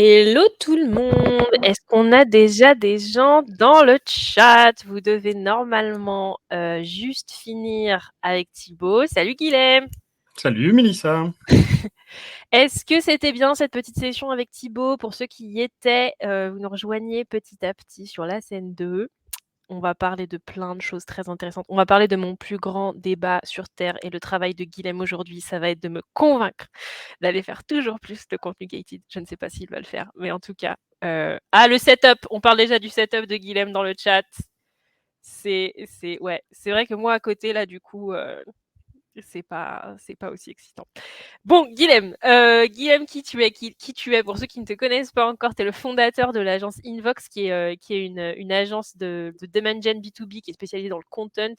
Hello tout le monde! Est-ce qu'on a déjà des gens dans le chat? Vous devez normalement juste finir avec Thibaut. Salut Guilhem! Salut Mélissa. Est-ce que c'était bien cette petite session avec Thibaut? Pour ceux qui y étaient, vous nous rejoignez petit à petit sur la scène 2. On va parler de plein de choses très intéressantes. On va parler de mon plus grand débat sur terre et le travail de Guilhem aujourd'hui, ça va être de me convaincre d'aller faire toujours plus de contenu gated. Je ne sais pas s'il va le faire, mais en tout cas, le setup! On parle déjà du setup de Guilhem dans le chat. Ouais, c'est vrai que moi à côté là, du coup, c'est pas aussi excitant. Bon, Guilhem, qui tu es, qui tu es? Pour ceux qui ne te connaissent pas encore, tu es le fondateur de l'agence Invox, qui est une agence de demand gen B2B qui est spécialisée dans le content.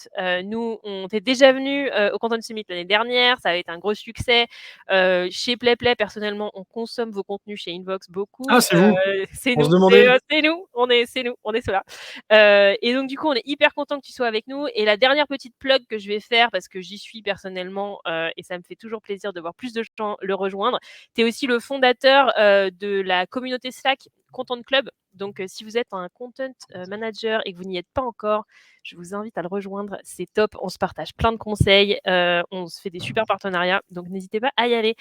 Nous, on t'est déjà venu au Content Summit l'année dernière, ça avait été un gros succès. Chez PlayPlay, personnellement, on consomme vos contenus chez Invox beaucoup. Ah, c'est vous? C'est On se nous, demandait. c'est nous, on est ceux-là. Et donc, du coup, on est hyper content que tu sois avec nous. Et la dernière petite plug que je vais faire, parce que j'y suis personnellement, et ça me fait toujours plaisir de voir plus de gens le rejoindre. Tu es aussi le fondateur de la communauté Slack Content Club. Donc, si vous êtes un content manager et que vous n'y êtes pas encore, je vous invite à le rejoindre. C'est top. On se partage plein de conseils. On se fait des super partenariats. Donc, n'hésitez pas à y aller.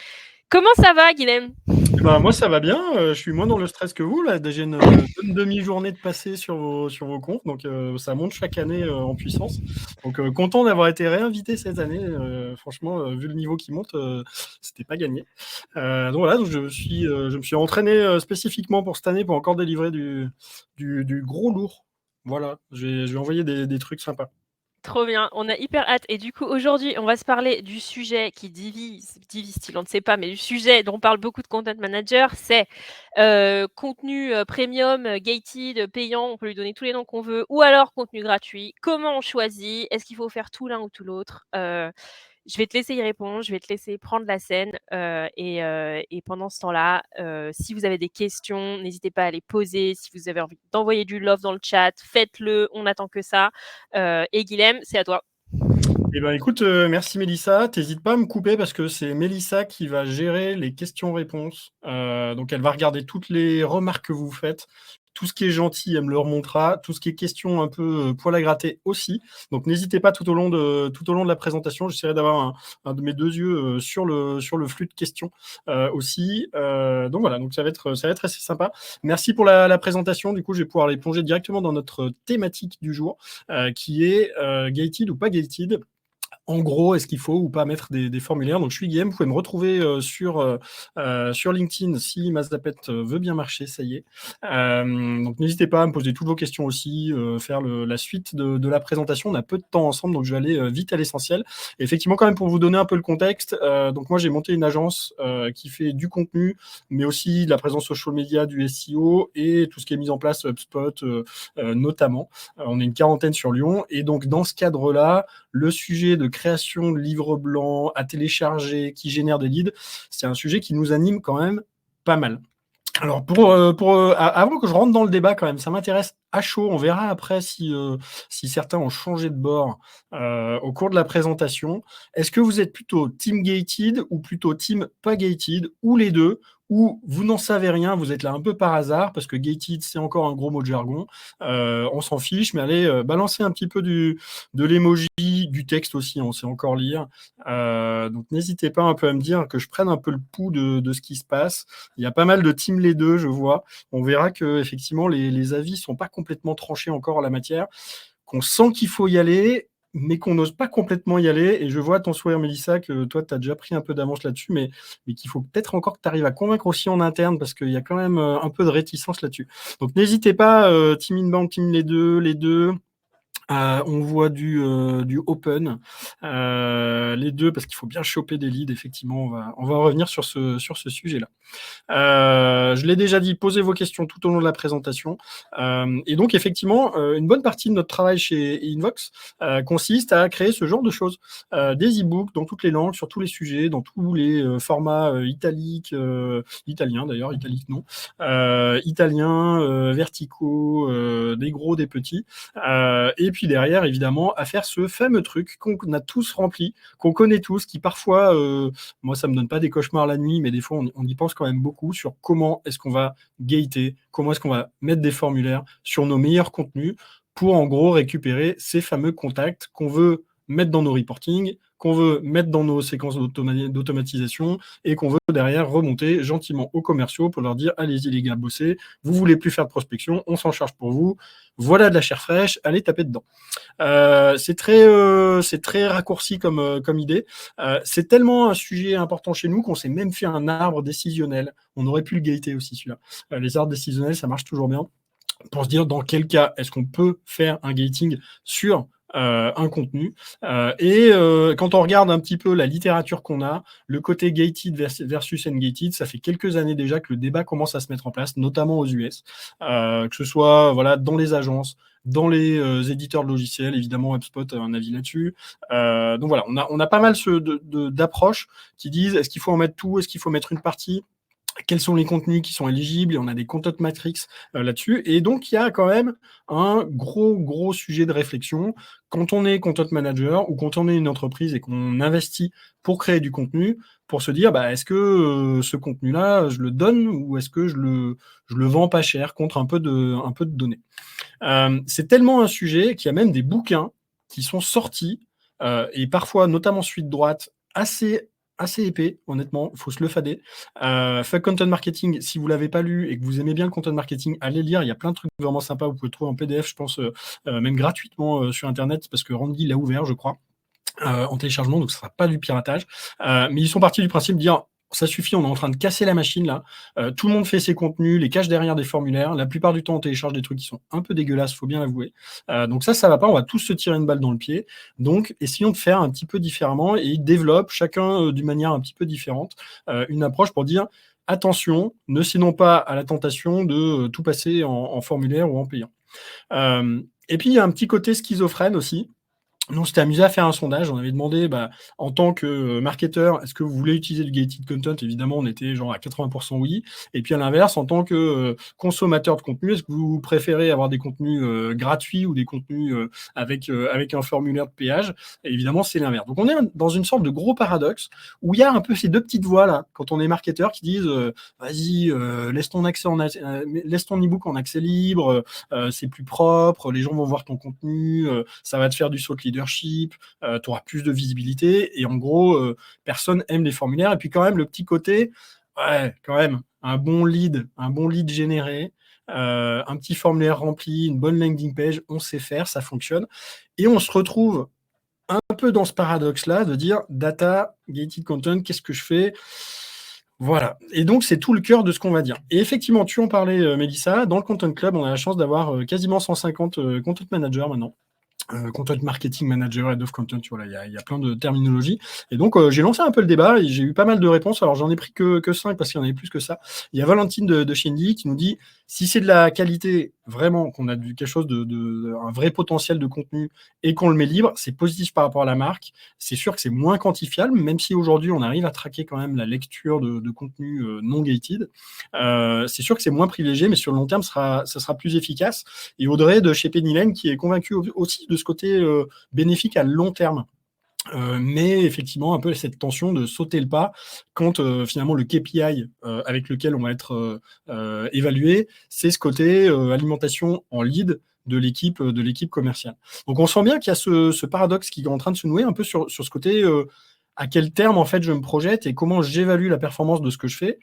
Comment ça va, Guilhem? Moi, ça va bien. Je suis moins dans le stress que vous. Là, déjà une demi-journée de passé sur vos comptes. Donc, ça monte chaque année en puissance. Donc, content d'avoir été réinvité cette année. Franchement, vu le niveau qui monte, c'était pas gagné. Donc, voilà, donc je me suis entraîné spécifiquement pour cette année pour encore délivrer du gros lourd. Voilà, je vais envoyer des trucs sympas. Trop bien, on a hyper hâte. Et du coup, aujourd'hui, on va se parler du sujet qui divise-t-il, on ne sait pas, mais du sujet dont parle beaucoup de content managers, c'est contenu premium, gated, payant, on peut lui donner tous les noms qu'on veut, ou alors contenu gratuit. Comment on choisit? Est-ce qu'il faut faire tout l'un ou tout l'autre? Je vais te laisser y répondre, je vais te laisser prendre la scène. Et pendant ce temps-là, si vous avez des questions, n'hésitez pas à les poser. Si vous avez envie d'envoyer du love dans le chat, faites-le, on n'attend que ça. Et Guilhem, c'est à toi. Eh ben, écoute, merci Mélissa. T'hésites pas à me couper parce que c'est Mélissa qui va gérer les questions-réponses. Donc, elle va regarder toutes les remarques que vous faites. Tout ce qui est gentil, elle me le remontera. Tout ce qui est question un peu poil à gratter aussi. Donc, n'hésitez pas tout au long de la présentation. J'essaierai d'avoir un de mes deux yeux sur le flux de questions aussi. Donc, voilà. Donc, ça va être assez sympa. Merci pour la présentation. Du coup, je vais pouvoir les plonger directement dans notre thématique du jour qui est gated ou pas gated. En gros, est-ce qu'il faut ou pas mettre des formulaires? Donc, je suis Guillaume, vous pouvez me retrouver sur LinkedIn si ma zapette veut bien marcher, ça y est. Donc, n'hésitez pas à me poser toutes vos questions aussi, faire la suite de la présentation. On a peu de temps ensemble, donc je vais aller vite à l'essentiel. Et effectivement, quand même, pour vous donner un peu le contexte, donc moi, j'ai monté une agence qui fait du contenu, mais aussi de la présence social media, du SEO et tout ce qui est mis en place, HubSpot notamment. On est une quarantaine sur Lyon. Et donc, dans ce cadre-là, le sujet de création de livres blancs à télécharger qui génère des leads, c'est un sujet qui nous anime quand même pas mal. Alors, avant que je rentre dans le débat, quand même, ça m'intéresse à chaud. On verra après si certains ont changé de bord au cours de la présentation. Est-ce que vous êtes plutôt team gated ou plutôt team pas gated, ou les deux, ou vous n'en savez rien, vous êtes là un peu par hasard, parce que gated, c'est encore un gros mot de jargon. On s'en fiche, mais allez, balancez un petit peu de l'emoji, du texte aussi, on sait encore lire. Donc, n'hésitez pas un peu à me dire que je prenne un peu le pouls de ce qui se passe. Il y a pas mal de team les deux, je vois. On verra que effectivement les avis sont pas complètement tranchés encore en la matière, qu'on sent qu'il faut y aller, mais qu'on n'ose pas complètement y aller. Et je vois à ton sourire, Mélissa, que toi, tu as déjà pris un peu d'avance là-dessus, mais qu'il faut peut-être encore que tu arrives à convaincre aussi en interne, parce qu'il y a quand même un peu de réticence là-dessus. Donc, n'hésitez pas, team inbound, team les deux. On voit du open, les deux, parce qu'il faut bien choper des leads. Effectivement, on va revenir sur ce sujet-là. Je l'ai déjà dit, posez vos questions tout au long de la présentation. Et donc, effectivement, une bonne partie de notre travail chez Invox consiste à créer ce genre de choses. Des e-books dans toutes les langues, sur tous les sujets, dans tous les formats italiques, italiens d'ailleurs, italiques non, italiens, verticaux, des gros, des petits. Et puis derrière, évidemment, à faire ce fameux truc qu'on a tous rempli, qu'on connaît tous, qui parfois, moi, ça me donne pas des cauchemars la nuit, mais des fois, on y pense quand même beaucoup sur comment comment est-ce qu'on va gater, comment est-ce qu'on va mettre des formulaires sur nos meilleurs contenus pour en gros récupérer ces fameux contacts qu'on veut mettre dans nos reporting, qu'on veut mettre dans nos séquences d'automatisation et qu'on veut derrière remonter gentiment aux commerciaux pour leur dire allez-y les gars, bossez, vous voulez plus faire de prospection, on s'en charge pour vous, voilà de la chair fraîche, allez taper dedans. C'est très raccourci comme idée. C'est tellement un sujet important chez nous qu'on s'est même fait un arbre décisionnel. On aurait pu le gater aussi celui-là. Les arbres décisionnels, ça marche toujours bien pour se dire dans quel cas est-ce qu'on peut faire un gating sur un contenu. Quand on regarde un petit peu la littérature qu'on a, le côté gated versus ungated, ça fait quelques années déjà que le débat commence à se mettre en place, notamment aux US, que ce soit dans les agences, dans les éditeurs de logiciels, évidemment HubSpot a un avis là-dessus. Donc voilà, on a pas mal d'approches qui disent est-ce qu'il faut en mettre tout, est-ce qu'il faut mettre une partie, quels sont les contenus qui sont éligibles, et on a des content matrix là-dessus. Et donc, il y a quand même un gros sujet de réflexion quand on est content manager ou quand on est une entreprise et qu'on investit pour créer du contenu, pour se dire, est-ce que ce contenu-là, je le donne ou est-ce que je le vends pas cher contre un peu de données. C'est tellement un sujet qu'il y a même des bouquins qui sont sortis, et parfois, notamment suite droite, assez épais, honnêtement, il faut se le fader. Fuck Content Marketing, si vous l'avez pas lu et que vous aimez bien le content marketing, allez lire, il y a plein de trucs vraiment sympas, vous pouvez le trouver en PDF, je pense, même gratuitement sur Internet, parce que Randy l'a ouvert, je crois, en téléchargement, donc ce sera pas du piratage. Mais ils sont partis du principe de dire ça suffit, on est en train de casser la machine là. Tout le monde fait ses contenus, les cache derrière des formulaires. La plupart du temps, on télécharge des trucs qui sont un peu dégueulasses, faut bien l'avouer. Donc ça va pas, on va tous se tirer une balle dans le pied. Donc essayons de faire un petit peu différemment et ils développent chacun d'une manière un petit peu différente une approche pour dire attention, ne cédons pas à la tentation de tout passer en formulaire ou en payant. Et puis il y a un petit côté schizophrène aussi. Nous, on s'était amusé à faire un sondage. On avait demandé, en tant que marketeur, est-ce que vous voulez utiliser du gated content? Évidemment, on était genre à 80% oui. Et puis à l'inverse, en tant que consommateur de contenu, est-ce que vous préférez avoir des contenus gratuits ou des contenus avec un formulaire de péage? Et évidemment, c'est l'inverse. Donc, on est dans une sorte de gros paradoxe où il y a un peu ces deux petites voix là, quand on est marketeur, qui disent vas-y, laisse ton e-book en accès libre, c'est plus propre, les gens vont voir ton contenu, ça va te faire du thought leadership, tu auras plus de visibilité, et en gros, personne aime les formulaires. Et puis quand même, le petit côté, quand même, un bon lead généré, un petit formulaire rempli, une bonne landing page, on sait faire, ça fonctionne. Et on se retrouve un peu dans ce paradoxe-là de dire data, gated content, qu'est-ce que je fais? Voilà. Et donc, c'est tout le cœur de ce qu'on va dire. Et effectivement, tu en parlais, Mélissa, dans le Content Club, on a la chance d'avoir quasiment 150 content managers maintenant. Content marketing manager, head of content, voilà, il y a plein de terminologies. Et donc, j'ai lancé un peu le débat et j'ai eu pas mal de réponses. Alors, j'en ai pris que 5 parce qu'il y en avait plus que ça. Il y a Valentine de Shindy qui nous dit si c'est de la qualité, vraiment, qu'on a quelque chose un vrai potentiel de contenu et qu'on le met libre, c'est positif par rapport à la marque. C'est sûr que c'est moins quantifiable, même si aujourd'hui, on arrive à traquer quand même la lecture de contenu non gated. C'est sûr que c'est moins privilégié, mais sur le long terme, ça sera plus efficace. Et Audrey de chez Penny Lane qui est convaincue aussi de ce côté bénéfique à long terme. Mais effectivement, un peu cette tension de sauter le pas quand finalement le KPI avec lequel on va être évalué, c'est ce côté alimentation en lead de l'équipe commerciale. Donc on sent bien qu'il y a ce paradoxe qui est en train de se nouer un peu sur ce côté à quel terme en fait je me projette et comment j'évalue la performance de ce que je fais.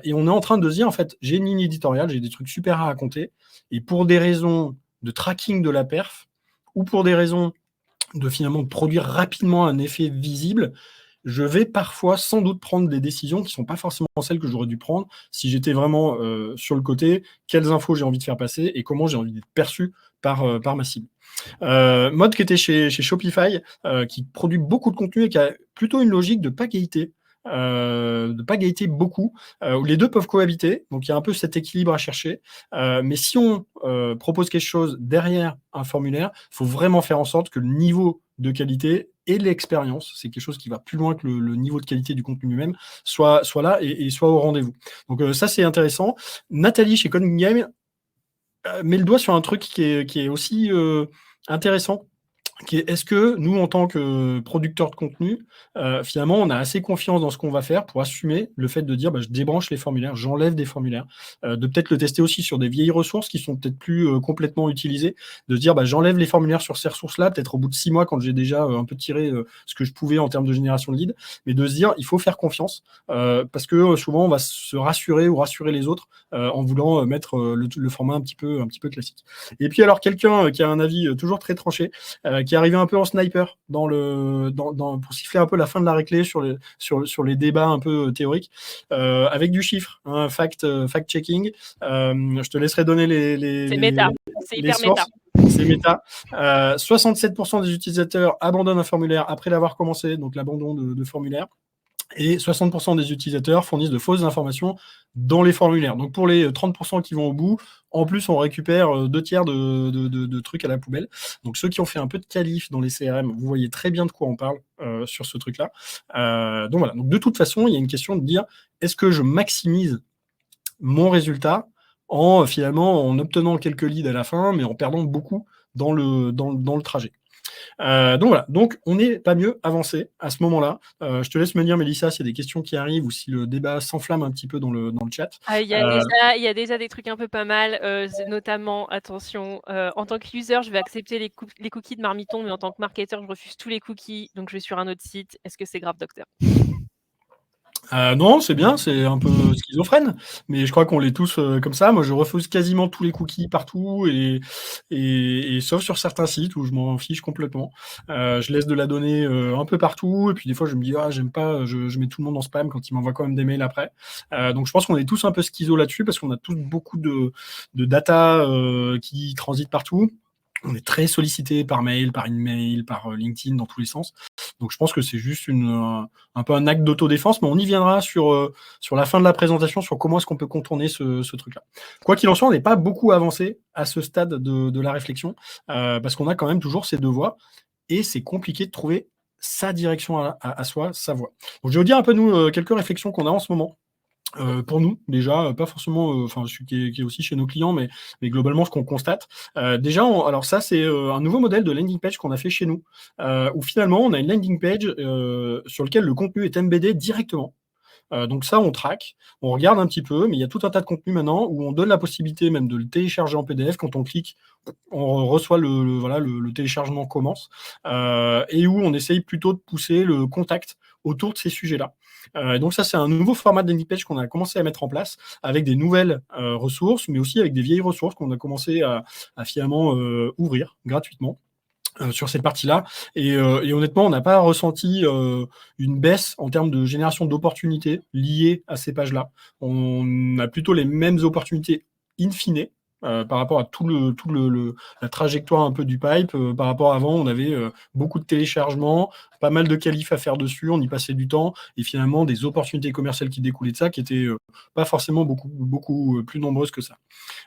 Et on est en train de se dire en fait j'ai une ligne éditoriale, j'ai des trucs super à raconter, et pour des raisons de tracking de la perf ou pour des raisons de finalement produire rapidement un effet visible, je vais parfois sans doute prendre des décisions qui ne sont pas forcément celles que j'aurais dû prendre si j'étais vraiment sur le côté, quelles infos j'ai envie de faire passer et comment j'ai envie d'être perçu par ma cible. Mode qui était chez Shopify, qui produit beaucoup de contenu et qui a plutôt une logique de pas gater. De pas gater beaucoup, où les deux peuvent cohabiter, donc il y a un peu cet équilibre à chercher, mais si on propose quelque chose derrière un formulaire, il faut vraiment faire en sorte que le niveau de qualité et l'expérience, c'est quelque chose qui va plus loin que le niveau de qualité du contenu lui-même, soit là et soit au rendez-vous. Donc ça c'est intéressant. Nathalie chez Coding Game met le doigt sur un truc qui est aussi intéressant. qui est: est-ce que nous, en tant que producteurs de contenu, finalement, on a assez confiance dans ce qu'on va faire pour assumer le fait de dire: «Bah, je débranche les formulaires, j'enlève des formulaires», de peut-être le tester aussi sur des vieilles ressources qui sont peut-être plus, complètement utilisées, de se dire: «Bah, j'enlève les formulaires sur ces ressources-là», peut-être au bout de 6 mois quand j'ai déjà, un peu tiré, ce que je pouvais en termes de génération de leads, mais de se dire: «Il faut faire confiance», parce que, souvent on va se rassurer ou rassurer les autres, en voulant, mettre, le format un petit peu classique. Et puis alors quelqu'un, qui a un avis, toujours très tranché, qui est arrivé un peu en sniper pour siffler un peu la fin de la récré sur les débats un peu théoriques, avec du chiffre, hein, fact-checking. Je te laisserai donner C'est méta, c'est les hyper méta. sources. C'est méta. 67% des utilisateurs abandonnent un formulaire après l'avoir commencé, donc l'abandon de formulaire. Et 60% des utilisateurs fournissent de fausses informations dans les formulaires. Donc pour les 30% qui vont au bout, en plus on récupère 2 tiers de trucs à la poubelle. Donc ceux qui ont fait un peu de qualif dans les CRM, vous voyez très bien de quoi on parle sur ce truc-là. Donc voilà, donc de toute façon, il y a une question de dire: est-ce que je maximise mon résultat finalement en obtenant quelques leads à la fin, mais en perdant beaucoup dans le trajet. Donc voilà, donc on n'est pas mieux avancé à ce moment-là. Je te laisse me dire, Mélissa, s'il y a des questions qui arrivent ou si le débat s'enflamme un petit peu dans le chat. Ah, il y a déjà des trucs un peu pas mal, notamment attention, en tant que user, je vais accepter les cookies de Marmiton, mais en tant que marketeur, je refuse tous les cookies, donc je vais sur un autre site. Est-ce que c'est grave, docteur? Non, c'est bien, c'est un peu schizophrène, mais je crois qu'on l'est tous, comme ça. Moi, je refuse quasiment tous les cookies partout et sauf sur certains sites où je m'en fiche complètement. Je laisse de la donnée, un peu partout et puis des fois je me dis: «Ah j'aime pas», je mets tout le monde en spam quand ils m'envoient quand même des mails après. Donc je pense qu'on est tous un peu schizo là-dessus parce qu'on a tous beaucoup de data, qui transite partout. On est très sollicité par mail, par email, par, LinkedIn, dans tous les sens. Donc je pense que c'est juste un peu un acte d'autodéfense, mais on y viendra sur la fin de la présentation, sur comment est-ce qu'on peut contourner ce truc-là. Quoi qu'il en soit, on n'est pas beaucoup avancé à ce stade de la réflexion, parce qu'on a quand même toujours ces 2 voies et c'est compliqué de trouver sa direction à soi, sa voie. Donc je vais vous dire un peu nous, quelques réflexions qu'on a en ce moment. Pour nous, déjà, pas forcément, enfin, qui est aussi chez nos clients, mais globalement, ce qu'on constate. Déjà, alors ça, c'est un nouveau modèle de landing page qu'on a fait chez nous, où finalement, on a une landing page sur lequel le contenu est embeddé directement. Donc ça, on traque, on regarde un petit peu, mais il y a tout un tas de contenus maintenant où on donne la possibilité même de le télécharger en PDF. Quand on clique, on reçoit voilà, le téléchargement commence, et où on essaye plutôt de pousser le contact autour de ces sujets-là. Donc ça, c'est un nouveau format de landing page qu'on a commencé à mettre en place avec des nouvelles ressources, mais aussi avec des vieilles ressources qu'on a commencé à finalement ouvrir gratuitement. Sur cette partie-là et honnêtement, on n'a pas ressenti une baisse en termes de génération d'opportunités liées à ces pages-là. On a plutôt les mêmes opportunités in fine, par rapport à tout la trajectoire un peu du pipe. Par rapport à avant, on avait beaucoup de téléchargements, pas mal de qualifs à faire dessus, on y passait du temps et finalement des opportunités commerciales qui découlaient de ça qui étaient pas forcément beaucoup plus nombreuses que ça.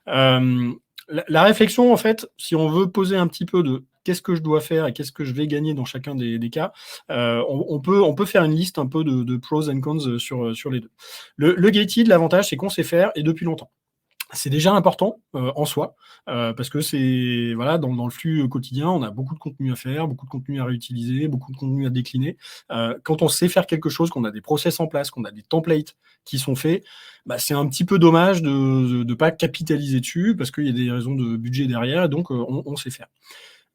La réflexion, en fait, si on veut poser un petit peu de qu'est-ce que je dois faire et qu'est-ce que je vais gagner dans chacun des cas, on peut faire une liste un peu de pros and cons sur les deux. Le gated, l'avantage, c'est qu'on sait faire et depuis longtemps. C'est déjà important en soi, parce que c'est voilà, dans le flux quotidien, on a beaucoup de contenu à faire, beaucoup de contenu à réutiliser, beaucoup de contenu à décliner. Quand on sait faire quelque chose, qu'on a des process en place, qu'on a des templates qui sont faits, bah, c'est un petit peu dommage de pas capitaliser dessus parce qu'il y a des raisons de budget derrière et donc on sait faire.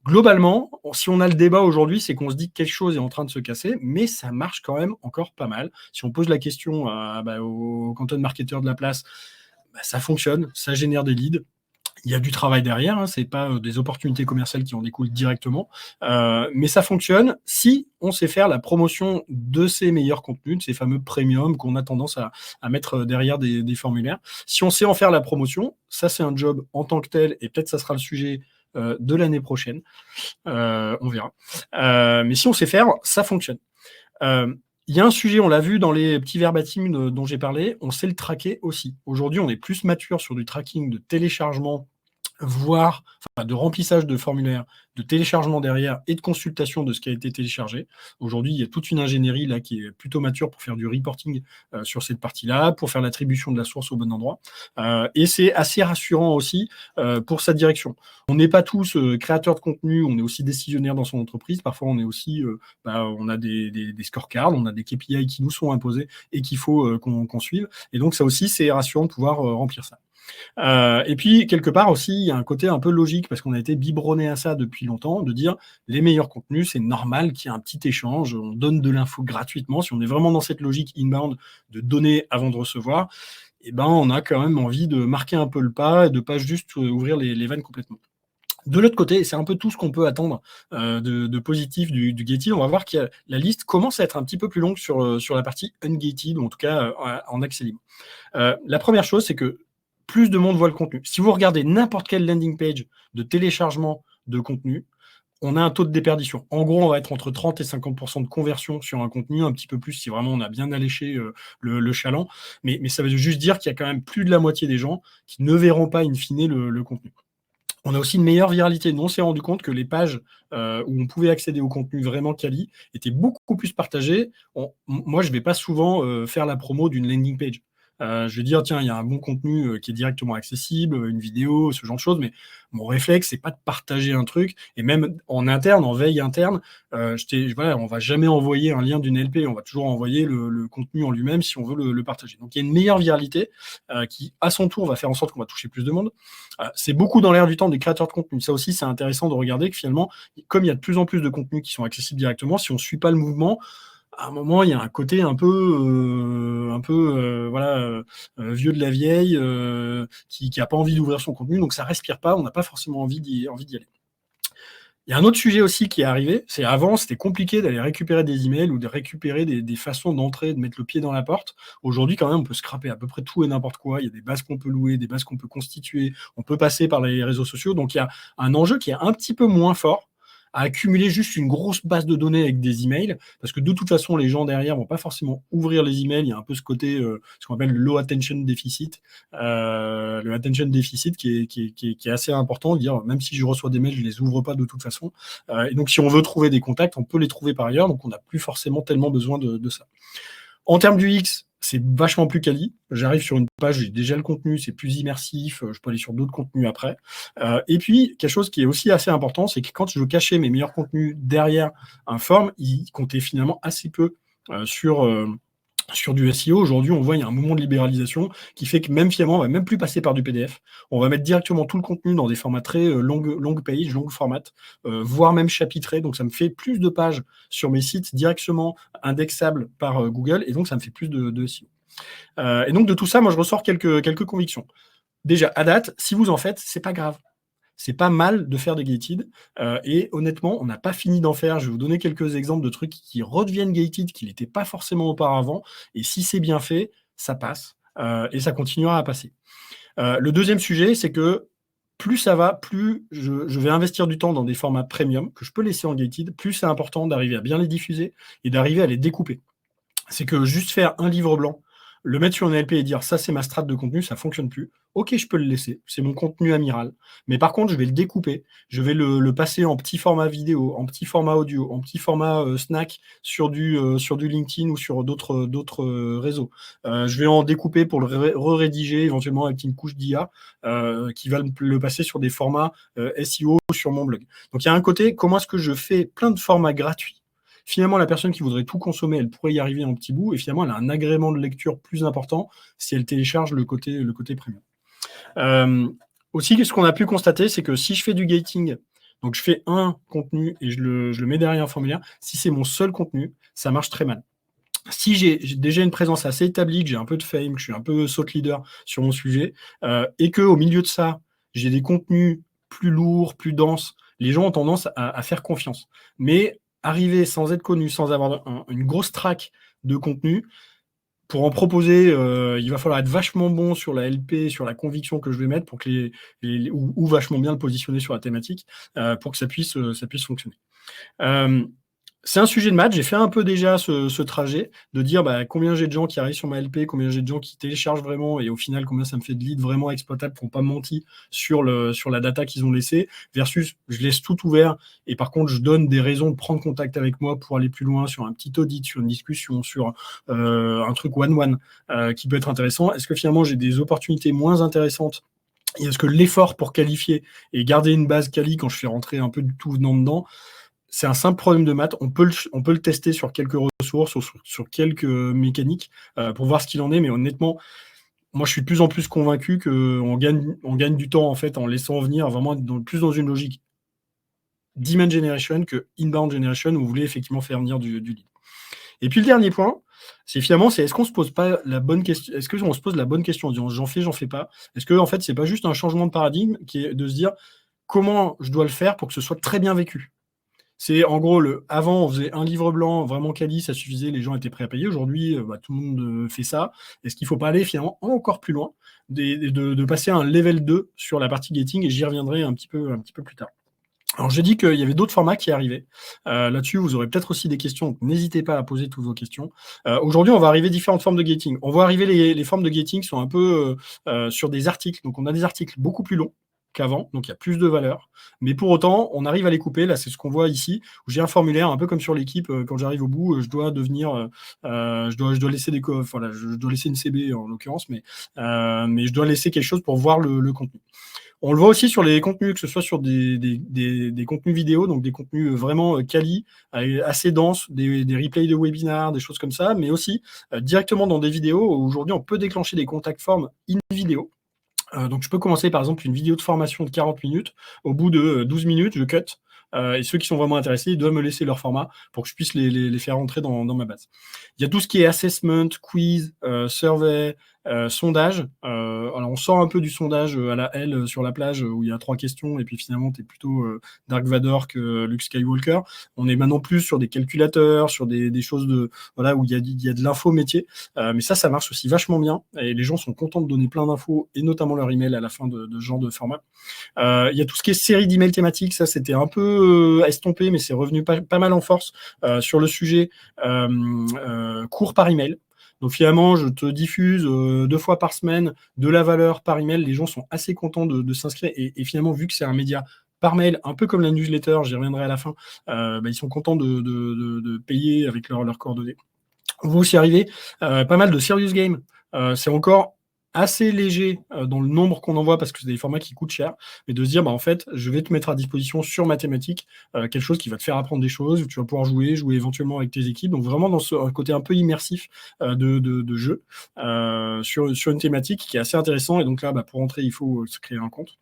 Globalement, si on a le débat aujourd'hui, c'est qu'on se dit que quelque chose est en train de se casser, mais ça marche quand même encore pas mal. Si on pose la question au content marketeur de la place, ça fonctionne, ça génère des leads. Il y a du travail derrière, hein, c'est pas des opportunités commerciales qui en découlent directement, mais ça fonctionne si on sait faire la promotion de ces meilleurs contenus, de ces fameux premium qu'on a tendance à mettre derrière des formulaires. Si on sait en faire la promotion, ça c'est un job en tant que tel, et peut-être ça sera le sujet de l'année prochaine, on verra. Mais si on sait faire, ça fonctionne. Il y a un sujet, on l'a vu dans les petits verbatims dont j'ai parlé, on sait le traquer aussi. Aujourd'hui, on est plus mature sur du tracking de téléchargement voire de remplissage de formulaires, de téléchargement derrière et de consultation de ce qui a été téléchargé. Aujourd'hui, il y a toute une ingénierie là qui est plutôt mature pour faire du reporting sur cette partie-là, pour faire l'attribution de la source au bon endroit. Et c'est assez rassurant aussi pour sa direction. On n'est pas tous créateurs de contenu, on est aussi décisionnaire dans son entreprise. Parfois, on est aussi, on a des scorecards, on a des KPI qui nous sont imposés et qu'il faut qu'on suive. Et donc, ça aussi, c'est rassurant de pouvoir remplir ça. Et puis, quelque part aussi, il y a un côté un peu logique, parce qu'on a été biberonné à ça depuis longtemps, de dire les meilleurs contenus, c'est normal qu'il y ait un petit échange, on donne de l'info gratuitement. Si on est vraiment dans cette logique inbound de donner avant de recevoir, eh ben, on a quand même envie de marquer un peu le pas et de pas juste ouvrir les vannes complètement. De l'autre côté, c'est un peu tout ce qu'on peut attendre de positif du gated. On va voir que la liste commence à être un petit peu plus longue sur la partie ungated, ou en tout cas en accès libre. La première chose, c'est que plus de monde voit le contenu. Si vous regardez n'importe quelle landing page de téléchargement de contenu, on a un taux de déperdition. En gros, on va être entre 30 et 50% de conversion sur un contenu, un petit peu plus si vraiment on a bien alléché le chaland. Mais ça veut juste dire qu'il y a quand même plus de la moitié des gens qui ne verront pas in fine le contenu. On a aussi une meilleure viralité. Nous, on s'est rendu compte que les pages où on pouvait accéder au contenu vraiment quali étaient beaucoup plus partagées. Moi, je ne vais pas souvent faire la promo d'une landing page. Je vais dire, tiens, il y a un bon contenu qui est directement accessible, une vidéo, ce genre de choses, mais mon réflexe, c'est pas de partager un truc. Et même en interne, en veille interne, on va jamais envoyer un lien d'une LP, on va toujours envoyer le contenu en lui-même si on veut le partager. Donc, il y a une meilleure viralité qui, à son tour, va faire en sorte qu'on va toucher plus de monde. C'est beaucoup dans l'air du temps des créateurs de contenu. Ça aussi, c'est intéressant de regarder que finalement, comme il y a de plus en plus de contenus qui sont accessibles directement, si on ne suit pas le mouvement, à un moment, il y a un côté un peu vieux de la vieille qui n'a pas envie d'ouvrir son contenu, donc ça respire pas, on n'a pas forcément envie d'y aller. Il y a un autre sujet aussi qui est arrivé, c'est avant, c'était compliqué d'aller récupérer des emails ou de récupérer des façons d'entrer, de mettre le pied dans la porte. Aujourd'hui, quand même, on peut scraper à peu près tout et n'importe quoi. Il y a des bases qu'on peut louer, des bases qu'on peut constituer, on peut passer par les réseaux sociaux. Donc, il y a un enjeu qui est un petit peu moins fort à accumuler juste une grosse base de données avec des emails, parce que de toute façon, les gens derrière vont pas forcément ouvrir les emails. Il y a un peu ce côté, ce qu'on appelle le low attention deficit, le attention deficit qui est assez important, de dire même si je reçois des mails, je les ouvre pas de toute façon. Et donc, si on veut trouver des contacts, on peut les trouver par ailleurs, donc on n'a plus forcément tellement besoin de ça. En termes du X, c'est vachement plus quali. J'arrive sur une page, j'ai déjà le contenu, c'est plus immersif, je peux aller sur d'autres contenus après. Et puis, quelque chose qui est aussi assez important, c'est que quand je cachais mes meilleurs contenus derrière un form, ils comptaient finalement assez peu sur du SEO. Aujourd'hui, on voit il y a un mouvement de libéralisation qui fait que même finalement, on va même plus passer par du PDF. On va mettre directement tout le contenu dans des formats très long page, long format, voire même chapitré. Donc, ça me fait plus de pages sur mes sites directement indexables par Google, et donc ça me fait plus de SEO. Et donc, de tout ça, moi, je ressors quelques convictions. Déjà, à date, si vous en faites, c'est pas grave. C'est pas mal de faire des gated. Et honnêtement, on n'a pas fini d'en faire. Je vais vous donner quelques exemples de trucs qui redeviennent gated, qui n'étaient pas forcément auparavant. Et si c'est bien fait, ça passe. Et ça continuera à passer. Le deuxième sujet, c'est que plus ça va, plus je vais investir du temps dans des formats premium que je peux laisser en gated, plus c'est important d'arriver à bien les diffuser et d'arriver à les découper. C'est que juste faire un livre blanc, le mettre sur une LP et dire ça c'est ma strate de contenu, ça fonctionne plus. Ok, je peux le laisser, c'est mon contenu amiral. Mais par contre, je vais le découper, je vais le passer en petit format vidéo, en petit format audio, en petit format snack sur du LinkedIn ou sur d'autres réseaux. Je vais en découper pour le re-rédiger éventuellement avec une couche d'IA qui va le passer sur des formats SEO sur mon blog. Donc il y a un côté, comment est-ce que je fais plein de formats gratuits. Finalement, la personne qui voudrait tout consommer, elle pourrait y arriver en petit bout, et finalement, elle a un agrément de lecture plus important si elle télécharge le côté premium. Aussi, ce qu'on a pu constater, c'est que si je fais du gating, donc je fais un contenu et je le mets derrière un formulaire, si c'est mon seul contenu, ça marche très mal. Si j'ai déjà une présence assez établie, que j'ai un peu de fame, que je suis un peu thought leader sur mon sujet, et qu'au milieu de ça, j'ai des contenus plus lourds, plus denses, les gens ont tendance à faire confiance. Mais arriver sans être connu, sans avoir une grosse traque de contenu, pour en proposer, il va falloir être vachement bon sur la LP, sur la conviction que je vais mettre, pour que ou vachement bien le positionner sur la thématique, pour que ça puisse fonctionner. C'est un sujet de maths. J'ai fait un peu déjà ce trajet de dire combien j'ai de gens qui arrivent sur ma LP, combien j'ai de gens qui téléchargent vraiment, et au final, combien ça me fait de leads vraiment exploitables qui n'ont pas menti sur la data qu'ils ont laissée, versus je laisse tout ouvert et par contre, je donne des raisons de prendre contact avec moi pour aller plus loin sur un petit audit, sur une discussion, sur un truc one-one qui peut être intéressant. Est-ce que finalement, j'ai des opportunités moins intéressantes et est-ce que l'effort pour qualifier et garder une base quali quand je fais rentrer un peu du tout venant dedans, c'est un simple problème de maths. On peut le tester sur quelques ressources, sur quelques mécaniques pour voir ce qu'il en est. Mais honnêtement, moi, je suis de plus en plus convaincu qu'on gagne du temps en fait en laissant venir vraiment plus dans une logique demand generation que inbound generation où vous voulez effectivement faire venir du lead. Et puis le dernier point, c'est finalement, est-ce qu'on se pose pas la bonne question, est-ce qu'on se pose la bonne question en disant j'en fais pas? Est-ce que en fait, c'est pas juste un changement de paradigme qui est de se dire comment je dois le faire pour que ce soit très bien vécu? C'est en gros, avant, on faisait un livre blanc vraiment quali, ça suffisait, les gens étaient prêts à payer. Aujourd'hui, tout le monde fait ça. Est-ce qu'il ne faut pas aller finalement encore plus loin, de passer à un level 2 sur la partie gating, et j'y reviendrai un petit peu plus tard. Alors, j'ai dit qu'il y avait d'autres formats qui arrivaient. Là-dessus, vous aurez peut-être aussi des questions, donc n'hésitez pas à poser toutes vos questions. Aujourd'hui, on va arriver différentes formes de gating. On va arriver les formes de gating qui sont un peu sur des articles. Donc, on a des articles beaucoup plus longs qu'avant, donc il y a plus de valeur. Mais pour autant, on arrive à les couper. Là, c'est ce qu'on voit ici, où j'ai un formulaire, un peu comme sur l'équipe. Quand j'arrive au bout, je dois je dois laisser voilà, je dois laisser une CB en l'occurrence, mais je dois laisser quelque chose pour voir le contenu. On le voit aussi sur les contenus, que ce soit sur des contenus vidéo, donc des contenus vraiment quali, assez denses, des replays de webinars, des choses comme ça, mais aussi directement dans des vidéos. Aujourd'hui, on peut déclencher des contact forms in vidéo. Donc je peux commencer par exemple une vidéo de formation de 40 minutes. Au bout de 12 minutes, je cut. Et ceux qui sont vraiment intéressés, ils doivent me laisser leur format pour que je puisse les faire rentrer dans ma base. Il y a tout ce qui est assessment, quiz, survey, sondage. Alors on sort un peu du sondage à la L sur la plage où il y a 3 questions et puis finalement tu es plutôt Dark Vador que Luke Skywalker. On est maintenant plus sur des calculateurs, sur des choses voilà, où il y a de l'info métier. Mais ça marche aussi vachement bien et les gens sont contents de donner plein d'infos et notamment leur email à la fin de ce genre de format. Il y a tout ce qui est série d'emails thématiques, ça c'était un peu estompé, mais c'est revenu pas mal en force sur le sujet cours par email. Donc finalement, je te diffuse 2 fois par semaine de la valeur par email. Les gens sont assez contents de s'inscrire et finalement, vu que c'est un média par mail, un peu comme la newsletter, j'y reviendrai à la fin, ils sont contents de payer avec leurs coordonnées. On va aussi arriver pas mal de serious game. C'est encore assez léger dans le nombre qu'on envoie parce que c'est des formats qui coûtent cher, mais de se dire en fait je vais te mettre à disposition sur ma thématique quelque chose qui va te faire apprendre des choses, où tu vas pouvoir jouer éventuellement avec tes équipes, donc vraiment dans ce côté un peu immersif de jeu sur une thématique qui est assez intéressant. Et donc là pour entrer il faut se créer un compte.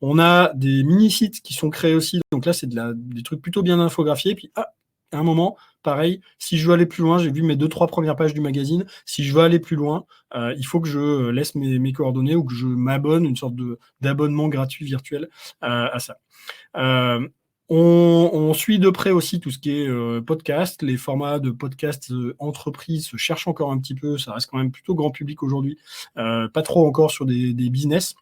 On a des mini-sites qui sont créés aussi, donc là c'est des trucs plutôt bien infographiés, puis à un moment, pareil, si je veux aller plus loin, j'ai vu mes 2-3 premières pages du magazine, si je veux aller plus loin, il faut que je laisse mes coordonnées ou que je m'abonne, une sorte d'abonnement gratuit virtuel à ça. On suit de près aussi tout ce qui est podcast. Les formats de podcast entreprise se cherchent encore un petit peu, ça reste quand même plutôt grand public aujourd'hui, pas trop encore sur des business,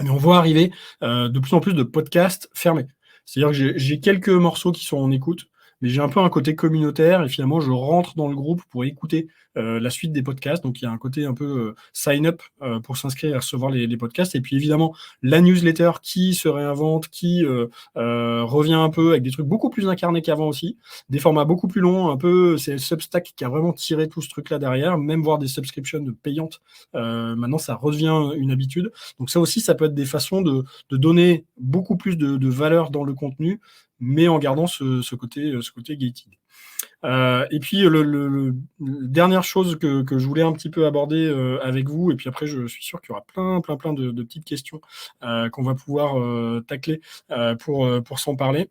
mais on voit arriver de plus en plus de podcasts fermés. C'est-à-dire que j'ai quelques morceaux qui sont en écoute, mais j'ai un peu un côté communautaire et finalement je rentre dans le groupe pour écouter la suite des podcasts. Donc il y a un côté un peu sign up pour s'inscrire et recevoir les podcasts. Et puis évidemment la newsletter qui se réinvente, qui revient un peu avec des trucs beaucoup plus incarnés qu'avant aussi, des formats beaucoup plus longs, un peu c'est Substack qui a vraiment tiré tout ce truc-là derrière, même voir des subscriptions payantes. Maintenant ça redevient une habitude. Donc ça aussi ça peut être des façons de donner beaucoup plus de valeur dans le contenu, mais en gardant ce côté gated. Et puis la dernière chose que je voulais un petit peu aborder avec vous, et puis après je suis sûr qu'il y aura plein de petites questions qu'on va pouvoir tacler pour s'en parler,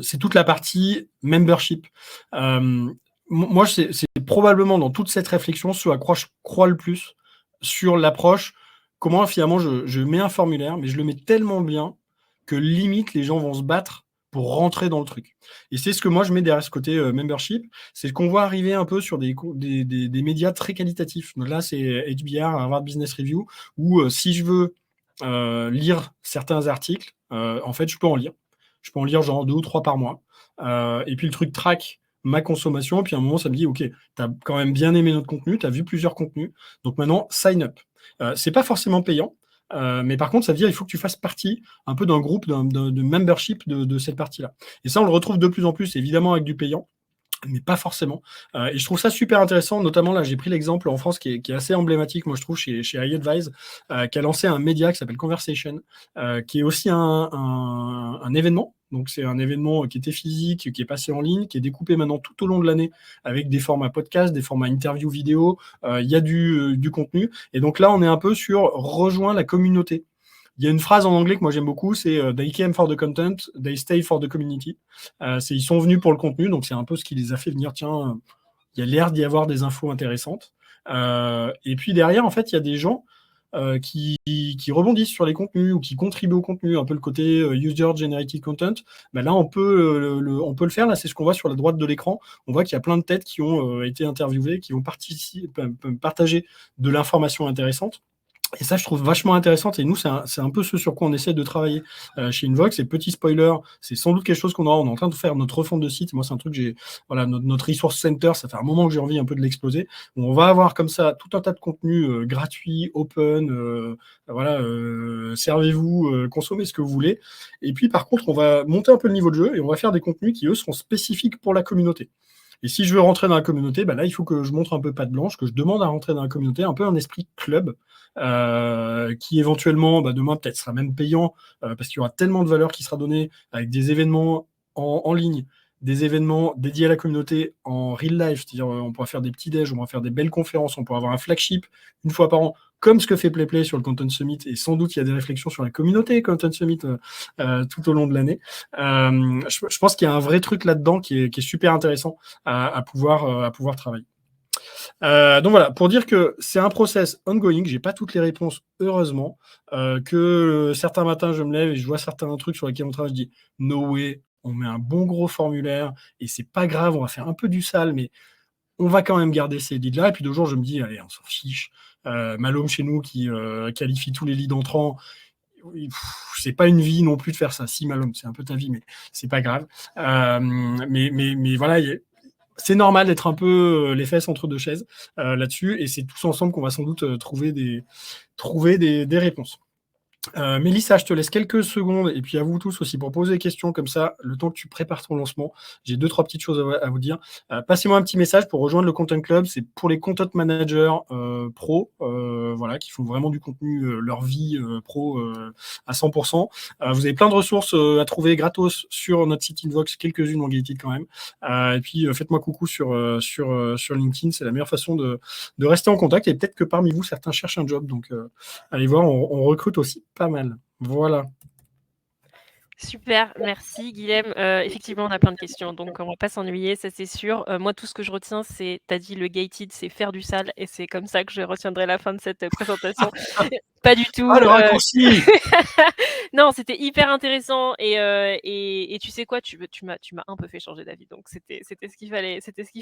c'est toute la partie membership. Moi c'est probablement dans toute cette réflexion ce à quoi je crois le plus sur l'approche, comment finalement je mets un formulaire, mais je le mets tellement bien que limite les gens vont se battre pour rentrer dans le truc. Et c'est ce que moi je mets derrière ce côté membership, c'est ce qu'on voit arriver un peu sur des médias très qualitatifs. Donc là c'est HBR, Harvard Business Review, où si je veux lire certains articles, en fait je peux en lire. Je peux en lire genre 2 ou 3 par mois. Et puis le truc track ma consommation. Et puis à un moment, ça me dit, OK, tu as quand même bien aimé notre contenu, tu as vu plusieurs contenus. Donc maintenant, sign up. C'est pas forcément payant. Mais par contre, ça veut dire il faut que tu fasses partie un peu d'un groupe, de membership de cette partie-là. Et ça, on le retrouve de plus en plus, évidemment, avec du payant, mais pas forcément. Et je trouve ça super intéressant, notamment là, j'ai pris l'exemple en France qui est assez emblématique, moi je trouve, chez iAdvise, qui a lancé un média qui s'appelle Conversation, qui est aussi un événement. Donc c'est un événement qui était physique, qui est passé en ligne, qui est découpé maintenant tout au long de l'année avec des formats podcast, des formats interview vidéo, il y a du contenu. Et donc là, on est un peu sur rejoindre la communauté. Il y a une phrase en anglais que moi j'aime beaucoup, c'est They came for the content, they stay for the community. Ils sont venus pour le contenu, donc c'est un peu ce qui les a fait venir, tiens, il y a l'air d'y avoir des infos intéressantes. Et puis derrière, en fait, il y a des gens qui rebondissent sur les contenus ou qui contribuent au contenu, un peu le côté user-generated content. Ben là, on peut le faire. Là, c'est ce qu'on voit sur la droite de l'écran. On voit qu'il y a plein de têtes qui ont été interviewées, qui vont partager de l'information intéressante. Et ça, je trouve vachement intéressant. Et nous, c'est un peu ce sur quoi on essaie de travailler chez Invox. Et petit spoiler, c'est sans doute quelque chose qu'on aura. On est en train de faire notre refonte de site. Moi, c'est un truc que voilà, notre resource center, ça fait un moment que j'ai envie un peu de l'exploser. On va avoir comme ça tout un tas de contenus gratuits, open. Voilà, servez-vous, consommez ce que vous voulez. Et puis, par contre, on va monter un peu le niveau de jeu et on va faire des contenus qui, eux, seront spécifiques pour la communauté. Et si je veux rentrer dans la communauté, bah là, il faut que je montre un peu patte blanche, que je demande à rentrer dans la communauté, un peu un esprit club, qui éventuellement, demain, peut-être sera même payant, parce qu'il y aura tellement de valeur qui sera donnée avec des événements en ligne, des événements dédiés à la communauté en real life, c'est-à-dire on pourra faire des petits déj, on pourra faire des belles conférences, on pourra avoir un flagship une fois par an, comme ce que fait PlayPlay sur le Content Summit, et sans doute il y a des réflexions sur la communauté Content Summit tout au long de l'année. Je pense qu'il y a un vrai truc là-dedans qui est super intéressant à pouvoir travailler. Donc voilà, pour dire que c'est un process ongoing, j'ai pas toutes les réponses, heureusement, que certains matins je me lève et je vois certains trucs sur lesquels on travaille, je dis no way, on met un bon gros formulaire et c'est pas grave, on va faire un peu du sale, mais on va quand même garder ces leads-là. Et puis 2 jours, je me dis, allez, on s'en fiche. Malhome chez nous qui qualifie tous les leads entrants, c'est pas une vie non plus de faire ça. Si, Malhome, c'est un peu ta vie, mais c'est pas grave. Mais voilà, c'est normal d'être un peu les fesses entre deux chaises là-dessus, et c'est tous ensemble qu'on va sans doute trouver des réponses. Mélissa, je te laisse quelques secondes, et puis à vous tous aussi pour poser des questions comme ça, le temps que tu prépares ton lancement. J'ai 2-3 petites choses à vous dire. Passez-moi un petit message pour rejoindre le Content Club. C'est pour les content managers pro, voilà, qui font vraiment du contenu, leur vie pro à 100%. Vous avez plein de ressources à trouver gratos sur notre site Invox, quelques-unes en Gated quand même. Et puis faites-moi coucou sur LinkedIn, c'est la meilleure façon de rester en contact. Et peut-être que parmi vous, certains cherchent un job, donc allez voir, on recrute aussi pas mal. Voilà. Super, merci Guilhem. Effectivement, on a plein de questions, donc on va pas s'ennuyer, ça c'est sûr. Moi, tout ce que je retiens, c'est, tu as dit le gated, c'est faire du sale, et c'est comme ça que je retiendrai la fin de cette présentation. Pas du tout. Ah, le raccourci. Non, c'était hyper intéressant, et tu sais quoi, tu m'as un peu fait changer d'avis, donc c'était ce qu'il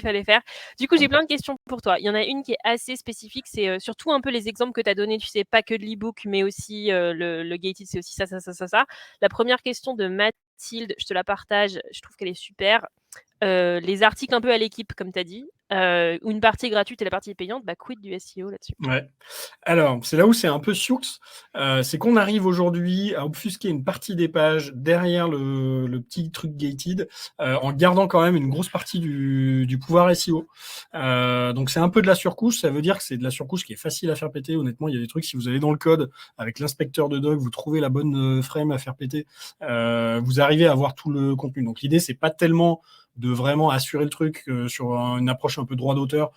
fallait faire. Du coup, j'ai plein de questions pour toi. Il y en a une qui est assez spécifique, c'est surtout un peu les exemples que tu as donnés, tu sais, pas que de l'e-book, mais aussi le gated, c'est aussi ça, ça, ça, ça, ça. La première question de Mathilde, je te la partage, je trouve qu'elle est super. Les articles un peu à l'équipe, comme tu as dit, où une partie est gratuite et la partie est payante, quid du SEO là-dessus? Ouais. Alors, c'est là où c'est un peu sioux, c'est qu'on arrive aujourd'hui à obfusquer une partie des pages derrière le petit truc gated, en gardant quand même une grosse partie du pouvoir SEO. Donc c'est un peu de la surcouche, ça veut dire que c'est de la surcouche qui est facile à faire péter. Honnêtement, il y a des trucs, si vous allez dans le code avec l'inspecteur de doc, vous trouvez la bonne frame à faire péter, vous arrivez à avoir tout le contenu. Donc l'idée, c'est pas tellement de vraiment assurer le truc sur une approche un peu droit d'auteur,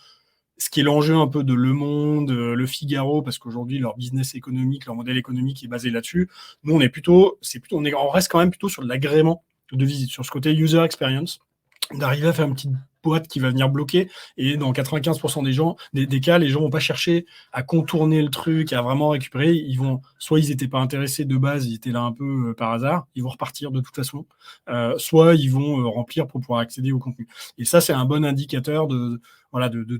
ce qui est l'enjeu un peu de Le Monde, Le Figaro, parce qu'aujourd'hui, leur business économique, leur modèle économique est basé là-dessus. Nous, on reste quand même plutôt sur de l'agrément de visite, sur ce côté user experience, d'arriver à faire une petite boîte qui va venir bloquer, et dans 95% des cas, les gens vont pas chercher à contourner le truc, à vraiment récupérer. Soit ils étaient pas intéressés de base, ils étaient là un peu par hasard, ils vont repartir de toute façon, soit ils vont remplir pour pouvoir accéder au contenu. Et ça, c'est un bon indicateur de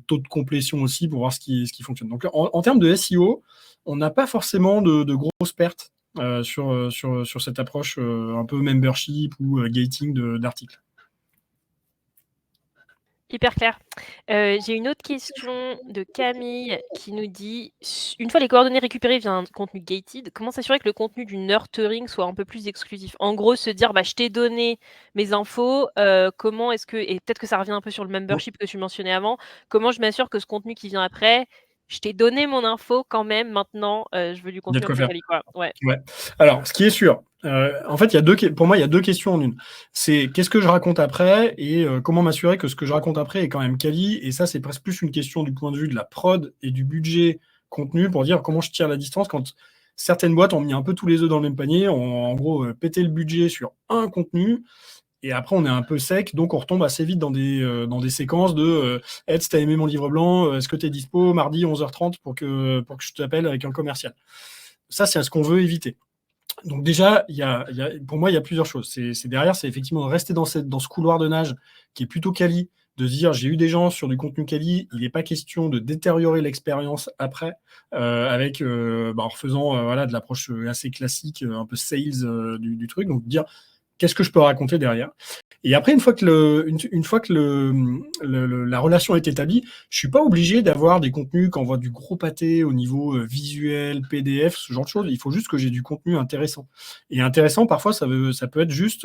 taux de complétion aussi pour voir ce qui fonctionne. Donc en termes de SEO, on n'a pas forcément de grosses pertes sur cette approche un peu membership ou gating d'articles. Hyper clair. J'ai une autre question de Camille qui nous dit: «Une fois les coordonnées récupérées via un contenu gated, comment s'assurer que le contenu du nurturing soit un peu plus exclusif?» En gros, se dire: «Bah, je t'ai donné mes infos, comment est-ce que» et peut-être que ça revient un peu sur le Mmh. membership que tu mentionnais avant. Comment je m'assure que ce contenu qui vient après, je t'ai donné mon info quand même, maintenant, je veux du Il y a contenu de un quoi peu faire. quali, quoi. Ouais. Ouais. Alors, ce qui est sûr, en fait, il y a 2 ques pour moi, il y a 2 questions en une. C'est qu'est-ce que je raconte après et comment m'assurer que ce que je raconte après est quand même quali et ça, c'est presque plus une question du point de vue de la prod et du budget contenu pour dire comment je tire la distance quand certaines boîtes ont mis un peu tous les œufs dans le même panier, ont en gros, pété le budget sur un contenu et après on est un peu sec, donc on retombe assez vite dans des séquences de, «Ed, si tu aimé mon livre blanc, est-ce que tu es dispo mardi 11h30 pour que je t'appelle avec un commercial?» Ça, c'est ce qu'on veut éviter. Donc déjà, pour moi, il y a plusieurs choses. C'est derrière, c'est effectivement rester dans ce couloir de nage qui est plutôt quali, de se dire: «J'ai eu des gens sur du contenu quali, il n'est pas question de détériorer l'expérience après», avec, en refaisant, voilà, de l'approche, assez classique, un peu sales, du truc. Donc dire: «Qu'est-ce que je peux raconter derrière?» Et après, une fois que la relation est établie, je suis pas obligé d'avoir des contenus qui envoient du gros pâté au niveau visuel, PDF, ce genre de choses. Il faut juste que j'ai du contenu intéressant. Et intéressant, parfois, ça peut être juste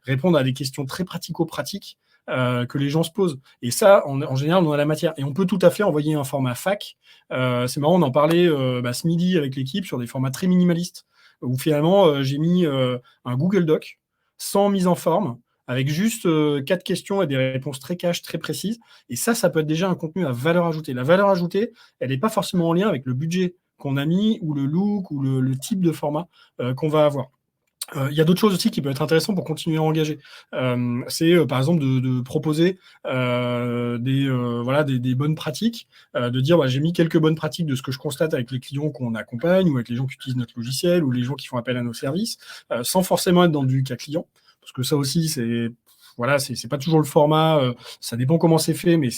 répondre à des questions très pratico-pratiques que les gens se posent. Et ça, en général, on a la matière. Et on peut tout à fait envoyer un format fac. C'est marrant, on en parlait ce midi avec l'équipe sur des formats très minimalistes, où finalement, j'ai mis un Google Doc sans mise en forme, avec juste 4 questions et des réponses très cash, très précises. Et ça peut être déjà un contenu à valeur ajoutée. La valeur ajoutée, elle n'est pas forcément en lien avec le budget qu'on a mis, ou le look, ou le type de format qu'on va avoir. Il y a d'autres choses aussi qui peuvent être intéressantes pour continuer à engager. C'est par exemple de proposer des bonnes pratiques, de dire j'ai mis quelques bonnes pratiques de ce que je constate avec les clients qu'on accompagne ou avec les gens qui utilisent notre logiciel ou les gens qui font appel à nos services, sans forcément être dans du cas client, parce que ça aussi c'est pas toujours le format, ça dépend comment c'est fait, mais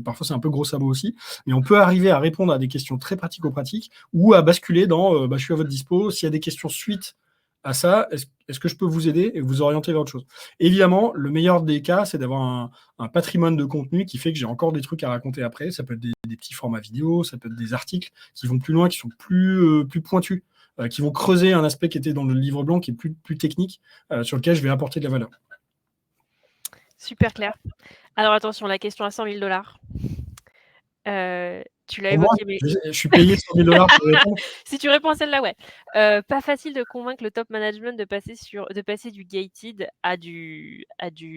parfois c'est un peu gros sabot aussi. Mais on peut arriver à répondre à des questions très pratico-pratiques ou à basculer dans je suis à votre dispo, s'il y a des questions suite à ça, est-ce que je peux vous aider et vous orienter vers autre chose? Évidemment, le meilleur des cas, c'est d'avoir un patrimoine de contenu qui fait que j'ai encore des trucs à raconter après. Ça peut être des petits formats vidéo, ça peut être des articles qui vont plus loin, qui sont plus pointus, qui vont creuser un aspect qui était dans le livre blanc, qui est plus technique, sur lequel je vais apporter de la valeur. Super clair. Alors attention, la question à 100 000 tu l'as Au moins, évoqué, mais je suis payé 100 000 $ pour répondre. si tu réponds à celle-là, ouais. Pas facile de convaincre le top management de passer du gated à du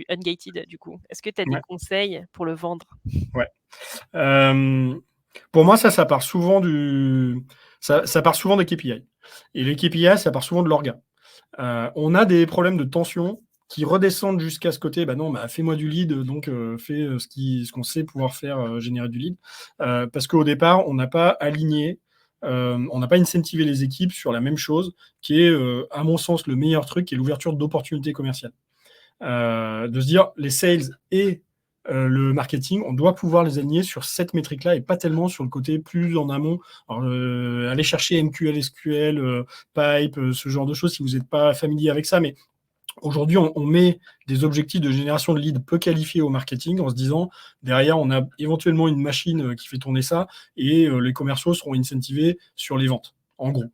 ungated, du coup. Est-ce que tu as des Ouais, conseils pour le vendre? ouais. Pour moi, ça part souvent ça part souvent des KPI. Et les KPI, ça part souvent de l'orga. On a des problèmes de tension qui redescendent jusqu'à ce côté, bah non, bah, fais-moi du lead, donc fais ce qu'on sait pouvoir faire, générer du lead. Parce qu'au départ, on n'a pas aligné, on n'a pas incentivé les équipes sur la même chose, qui est, à mon sens, le meilleur truc, qui est l'ouverture d'opportunités commerciales. De se dire, les sales et le marketing, on doit pouvoir les aligner sur cette métrique-là et pas tellement sur le côté plus en amont. Alors, aller chercher MQL, SQL, pipe, ce genre de choses si vous n'êtes pas familier avec ça. Mais aujourd'hui, on met des objectifs de génération de leads peu qualifiés au marketing en se disant, derrière, on a éventuellement une machine qui fait tourner ça et les commerciaux seront incentivés sur les ventes. En gros,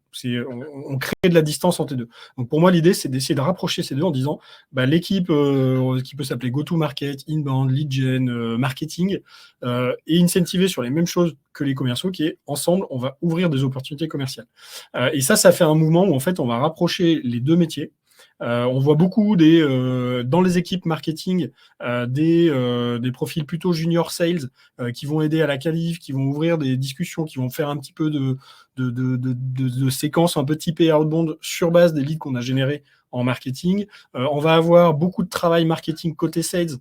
on crée de la distance entre les deux. Donc pour moi, l'idée, c'est d'essayer de rapprocher ces deux en disant, l'équipe qui peut s'appeler go-to-market, inbound, lead gen, marketing, est incentivée sur les mêmes choses que les commerciaux, qui est ensemble, on va ouvrir des opportunités commerciales. Et ça fait un mouvement où en fait, on va rapprocher les deux métiers. On voit beaucoup dans les équipes marketing des profils plutôt junior sales qui vont aider à la qualif, qui vont ouvrir des discussions, qui vont faire un petit peu de séquences un peu typées outbound sur base des leads qu'on a générés en marketing. On va avoir beaucoup de travail marketing côté sales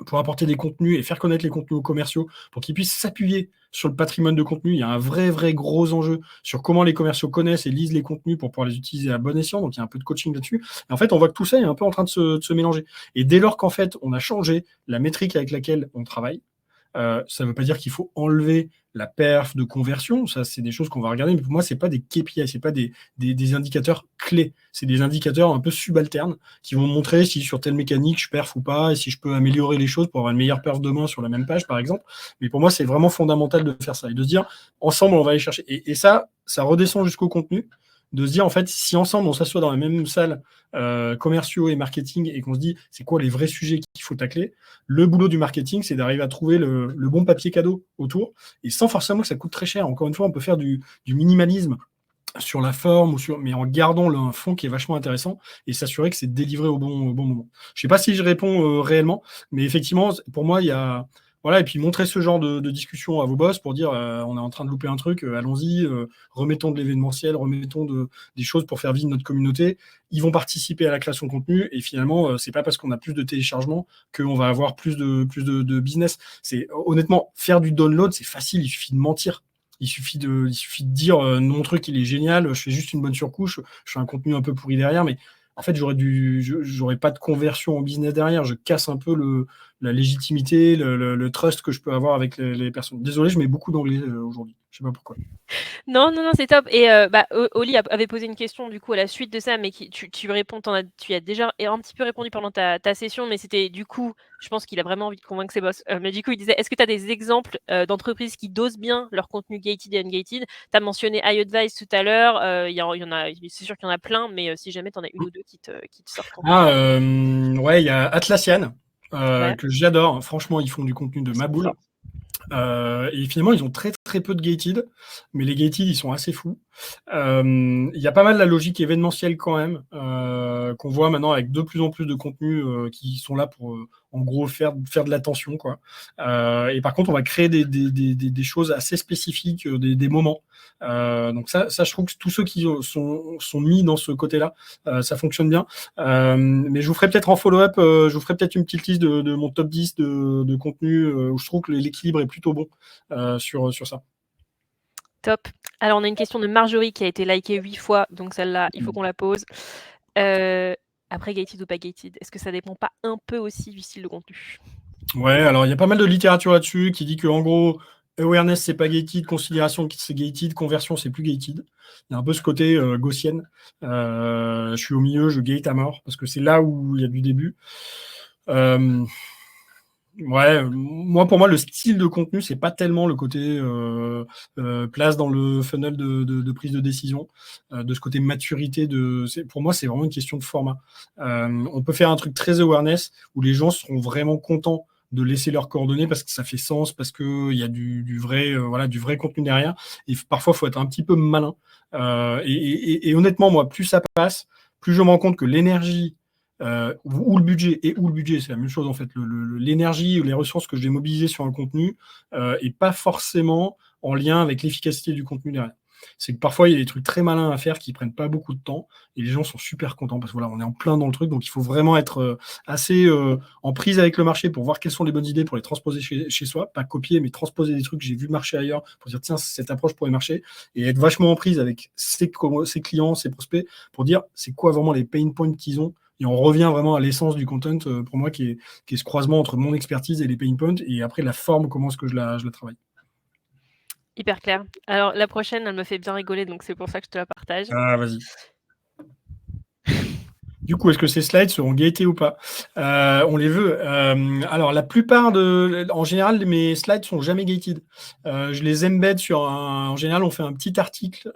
pour apporter des contenus et faire connaître les contenus aux commerciaux pour qu'ils puissent s'appuyer sur le patrimoine de contenu. Il y a un vrai gros enjeu sur comment les commerciaux connaissent et lisent les contenus pour pouvoir les utiliser à bon escient. Donc, il y a un peu de coaching là-dessus. Et en fait, on voit que tout ça est un peu en train de se mélanger. Et dès lors qu'en fait, on a changé la métrique avec laquelle on travaille, Ça ne veut pas dire qu'il faut enlever la perf de conversion, ça c'est des choses qu'on va regarder, mais pour moi c'est pas des KPI, c'est pas des indicateurs clés, c'est des indicateurs un peu subalternes qui vont montrer si sur telle mécanique je perf ou pas, et si je peux améliorer les choses pour avoir une meilleure perf demain sur la même page par exemple. Mais pour moi c'est vraiment fondamental de faire ça et de se dire ensemble on va aller chercher, et ça redescend jusqu'au contenu, de se dire en fait si ensemble on s'assoit dans la même salle, commerciaux et marketing, et qu'on se dit c'est quoi les vrais sujets qu'il faut tacler, le boulot du marketing c'est d'arriver à trouver le bon papier cadeau autour, et sans forcément que ça coûte très cher. Encore une fois, on peut faire du minimalisme sur la forme, mais en gardant un fond qui est vachement intéressant, et s'assurer que c'est délivré au bon moment. Je sais pas si je réponds réellement, mais effectivement, pour moi, il y a... Voilà, et puis montrer ce genre de discussion à vos boss pour dire on est en train de louper un truc, allons-y, remettons de l'événementiel, remettons des choses pour faire vivre notre communauté. Ils vont participer à la création de contenu, et finalement, c'est pas parce qu'on a plus de téléchargements qu'on va avoir plus de business. C'est honnêtement, faire du download, c'est facile, il suffit de mentir. Il suffit de dire mon truc il est génial, je fais juste une bonne surcouche, je fais un contenu un peu pourri derrière, mais en fait j'aurais pas de conversion en business derrière, je casse un peu la légitimité, le trust que je peux avoir avec les personnes. Désolé, je mets beaucoup d'anglais aujourd'hui, je sais pas pourquoi. Non, c'est top. Et Oli avait posé une question du coup à la suite de ça, mais tu réponds, tu as déjà un petit peu répondu pendant ta session, mais c'était du coup, je pense qu'il a vraiment envie de convaincre ses boss. Mais du coup, il disait, est-ce que tu as des exemples d'entreprises qui dosent bien leur contenu gated et ungated? Tu as mentionné iAdvice tout à l'heure, il y en a, c'est sûr qu'il y en a plein, mais si jamais tu en as une ou deux qui te sortent en tête. Ouais, il y a Atlassian, Ouais, que j'adore. Franchement, ils font du contenu de ils ma sont boule. forts. Et finalement, ils ont très très peu de gated, mais les gated, ils sont assez fous. Il y a pas mal la logique événementielle quand même, qu'on voit maintenant avec de plus en plus de contenus qui sont là pour, en gros, faire de l'attention, quoi. Et par contre, on va créer des choses assez spécifiques, des moments. Donc ça, je trouve que tous ceux qui sont mis dans ce côté-là, ça fonctionne bien. Mais je vous ferai peut-être en follow-up, je vous ferai peut-être une petite liste de mon top 10 de contenu où je trouve que l'équilibre est plutôt bon sur ça. Top. Alors, on a une question de Marjorie qui a été likée 8 fois, donc celle-là, il faut qu'on la pose. Après, gated ou pas gated, est-ce que ça dépend pas un peu aussi du style de contenu? Ouais, alors il y a pas mal de littérature là-dessus qui dit que en gros, awareness c'est pas gated, considération c'est gated, conversion c'est plus gated. Il y a un peu ce côté gaussienne. Je suis au milieu, je gate à mort parce que c'est là où il y a du début. Ouais, pour moi, le style de contenu, c'est pas tellement le côté place dans le funnel de prise de décision, de ce côté maturité. Pour moi, c'est vraiment une question de format. On peut faire un truc très awareness où les gens seront vraiment contents de laisser leurs coordonnées parce que ça fait sens, parce qu'il y a du vrai, du vrai contenu derrière. Et parfois, il faut être un petit peu malin. Et honnêtement, moi, plus ça passe, plus je me rends compte que l'énergie ou le budget, c'est la même chose en fait. L'énergie ou les ressources que je vais mobiliser sur un contenu est pas forcément en lien avec l'efficacité du contenu derrière. C'est que parfois il y a des trucs très malins à faire qui prennent pas beaucoup de temps et les gens sont super contents parce que voilà, on est en plein dans le truc, donc il faut vraiment être assez en prise avec le marché pour voir quelles sont les bonnes idées pour les transposer chez soi, pas copier mais transposer des trucs que j'ai vu marcher ailleurs pour dire tiens cette approche pourrait marcher, et être vachement en prise avec ses clients, ses prospects pour dire c'est quoi vraiment les pain points qu'ils ont. Et on revient vraiment à l'essence du content, pour moi, qui est ce croisement entre mon expertise et les pain points, et après la forme, comment est-ce que je la travaille. Hyper clair. Alors, la prochaine, elle me fait bien rigoler, donc c'est pour ça que je te la partage. Ah, vas-y. Du coup, est-ce que ces slides seront gatés ou pas? On les veut. Alors, la plupart en général, mes slides sont jamais gated. Je les embed en général, on fait un petit article.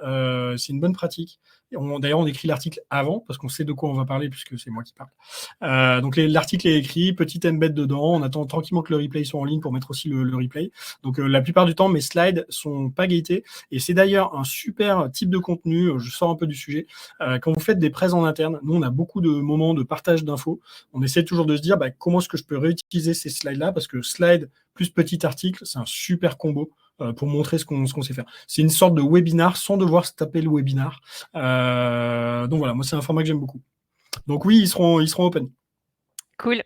C'est une bonne pratique. D'ailleurs, on écrit l'article avant parce qu'on sait de quoi on va parler puisque c'est moi qui parle. Donc, l'article est écrit, petit embed dedans. On attend tranquillement que le replay soit en ligne pour mettre aussi le replay. Donc, la plupart du temps, mes slides sont pas gatés. Et c'est d'ailleurs un super type de contenu. Je sors un peu du sujet. Quand vous faites des prêts en interne, nous, on a beaucoup de moments de partage d'infos. On essaie toujours de se dire comment est-ce que je peux réutiliser ces slides-là, parce que slide plus petit article, c'est un super combo pour montrer ce qu'on sait faire. C'est une sorte de webinar sans devoir se taper le webinar. Donc voilà, moi, c'est un format que j'aime beaucoup. Donc oui, ils seront open. Cool.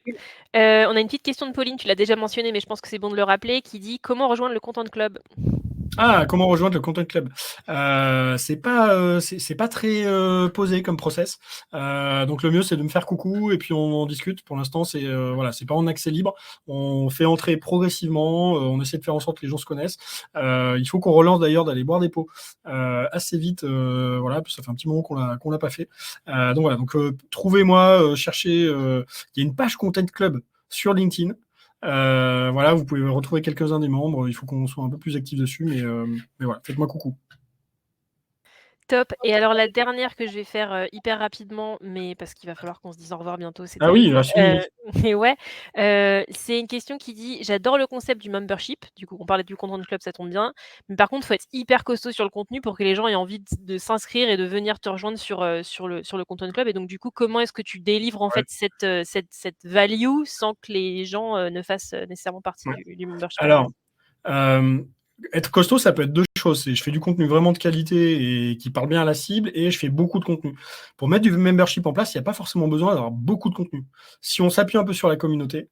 On a une petite question de Pauline, tu l'as déjà mentionné, mais je pense que c'est bon de le rappeler, qui dit comment rejoindre le Content Club? Ah, comment rejoindre le Content Club? C'est pas très posé comme process. Donc le mieux, c'est de me faire coucou et puis on en discute. Pour l'instant, voilà, c'est pas en accès libre. On fait entrer progressivement. On essaie de faire en sorte que les gens se connaissent. Il faut qu'on relance d'ailleurs d'aller boire des pots assez vite. Voilà, parce que ça fait un petit moment qu'on l'a pas fait. Donc voilà. Donc trouvez-moi, cherchez. Il y a une page Content Club sur LinkedIn. Voilà, vous pouvez retrouver quelques-uns des membres. Il faut qu'on soit un peu plus actif dessus, mais voilà, faites-moi coucou. Top. Et alors la dernière que je vais faire, hyper rapidement, mais parce qu'il va falloir qu'on se dise au revoir bientôt, c'est Ah oui, terrible. la suivi. Mais ouais, c'est une question qui dit: «J'adore le concept du membership». Du coup, on parlait du content club, ça tombe bien. Mais par contre, faut être hyper costaud sur le contenu pour que les gens aient envie de s'inscrire et de venir te rejoindre sur le content club. Et donc du coup, comment est-ce que tu délivres en Ouais, fait cette value sans que les gens, ne fassent, nécessairement partie ouais. du membership en fait? Alors, euh, être costaud, ça peut être deux choses. Je fais du contenu vraiment de qualité et qui parle bien à la cible, et je fais beaucoup de contenu. Pour mettre du membership en place, il n'y a pas forcément besoin d'avoir beaucoup de contenu. Si on s'appuie un peu sur la communauté,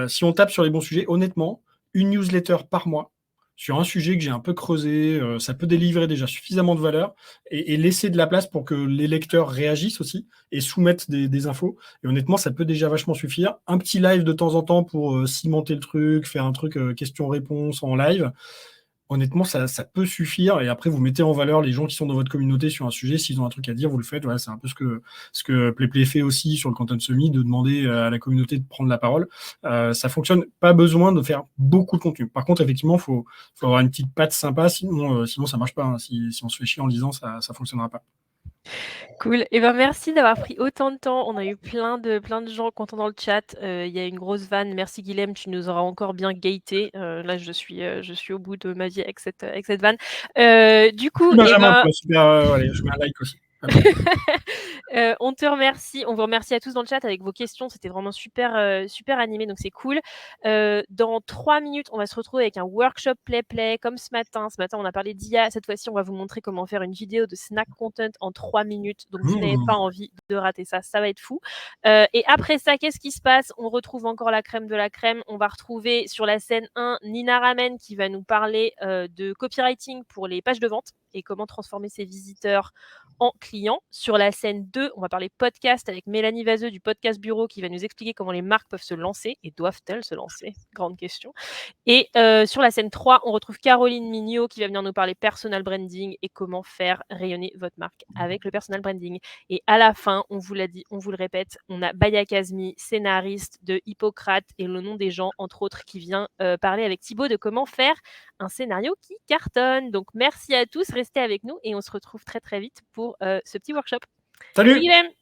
si on tape sur les bons sujets, honnêtement, une newsletter par mois sur un sujet que j'ai un peu creusé, ça peut délivrer déjà suffisamment de valeur et laisser de la place pour que les lecteurs réagissent aussi et soumettent des infos. Et honnêtement, ça peut déjà vachement suffire. Un petit live de temps en temps pour cimenter le truc, faire un truc question-réponse en live. Honnêtement, ça peut suffire. Et après, vous mettez en valeur les gens qui sont dans votre communauté sur un sujet. S'ils ont un truc à dire, vous le faites. Voilà, c'est un peu ce que PlayPlay fait aussi sur le Content Summit, de demander à la communauté de prendre la parole. Ça fonctionne. Pas besoin de faire beaucoup de contenu. Par contre, effectivement, faut avoir une petite patte sympa. Sinon ça marche pas. Hein. Si on se fait chier en lisant, ça fonctionnera pas. Cool. Et ben, merci d'avoir pris autant de temps. On a eu plein de gens contents dans le chat. Il y a une grosse vanne. Merci Guilhem, tu nous auras encore bien gâtés. Là, je suis au bout de ma vie avec cette vanne. Du coup, et Benjamin, ben, super. Allez, je mets un like aussi. Hop. on te remercie. On vous remercie à tous dans le chat avec vos questions. C'était vraiment super, super animé, donc c'est cool. Dans 3 minutes, on va se retrouver avec un workshop play comme ce matin. Ce matin, on a parlé d'IA. Cette fois-ci, on va vous montrer comment faire une vidéo de snack content en 3 minutes. Donc, vous n'avez pas envie de rater ça. Ça va être fou. Et après ça, qu'est-ce qui se passe? On retrouve encore la crème de la crème. On va retrouver sur la scène 1 Nina Ramen qui va nous parler de copywriting pour les pages de vente et comment transformer ses visiteurs en clients. Sur la scène 2, on va parler podcast avec Mélanie Vaseux du Podcast Bureau qui va nous expliquer comment les marques peuvent se lancer et doivent-elles se lancer? Grande question. Et sur la scène 3, on retrouve Caroline Mignot qui va venir nous parler personal branding et comment faire rayonner votre marque avec le personal branding. Et à la fin, on vous l'a dit, on vous le répète, on a Baya Kazmi, scénariste de Hippocrate et le nom des gens, entre autres, qui vient parler avec Thibaut de comment faire un scénario qui cartonne. Donc merci à tous, restez avec nous et on se retrouve très très vite pour ce petit workshop. Salut Salut! Guilhem!